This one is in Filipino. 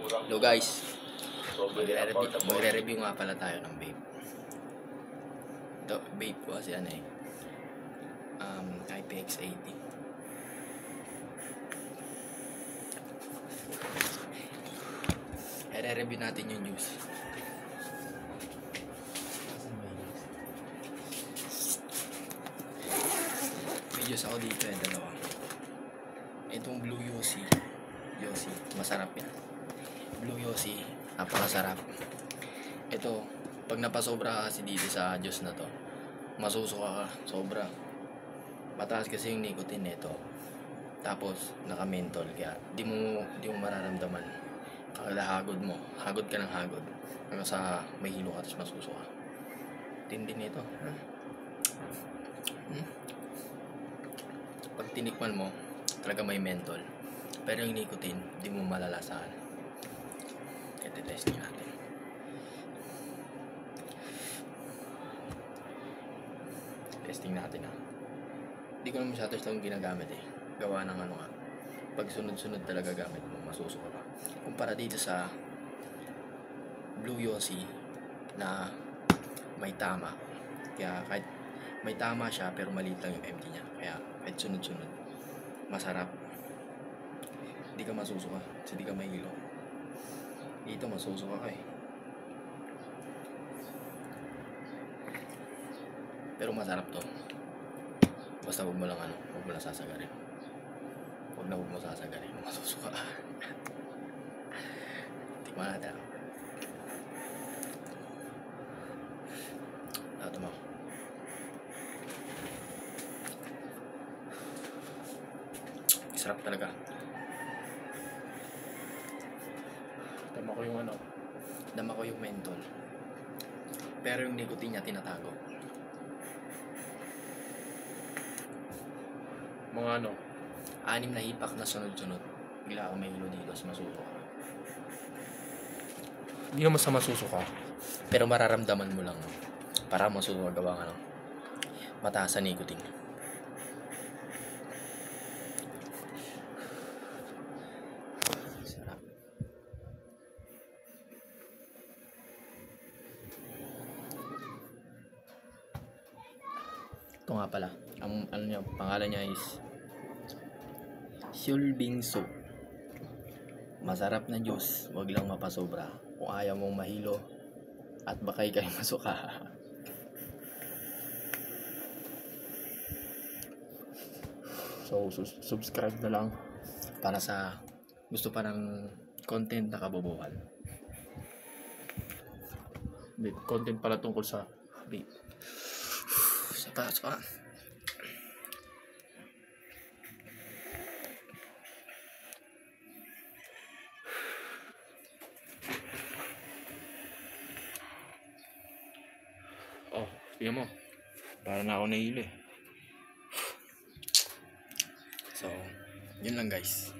Hello guys, magre-review nga pala tayo ng vape. Ito, vape ko kasi IPX80. I-review natin yung juice. May juice ako dito dalawa. Itong Blue Yossi, masarap yan. Blue Yossi, napakasarap. Ito, pag napasobra ka kasi dito sa juice na to, masusuka ka, sobra. Mataas kasi yung nicotine nito. Tapos, naka-menthol, kaya di mo mararamdaman. Kaya hagod ka ng hagod. Hanggang sa may hilo ka, tapos masusuka. Tindi nito. Pag tinikman mo, talaga may menthol. Pero yung nicotine, di mo malalasahan. Kaya testing natin. Testing natin Hindi ko naman masyado itong ginagamit Gawa ng pag sunod-sunod talaga gamit mo, masusuka ka. Kumpara dito sa Blue Yossi na may tama. Kaya kahit may tama siya, pero maliit lang yung empty niya. Kaya kahit sunod-sunod, masarap. Hindi ka masusuka kasi hindi ka mahilo. Dito masusuka ka pero masarap to. Basta huwag mo lang sasagarin. Huwag mo sasagarin, masusuka ka. Tingnan natin mo. Sarap talaga. Dama ko yung menthol. Pero yung nicotine niya tinatago. Mga 6 na hipak na sunod-sunod. Bigla kang may hilo dito sa masusuka. Hindi naman sa masusuka. Pero mararamdaman mo lang para masusuka gawa mataas sa nicotine. Sarap. Ito nga pala. Ang pangalan niya is Sulbingsu. Masarap na juice, wag lang mapasobra. Kung ayaw mong mahilo at baka kayo masuka. So, subscribe na lang Para sa gusto pa ng content na kabobohan. Content pala tungkol sa vape. Sapa. tingnan mo. Para na ako nahilo So, yun lang guys.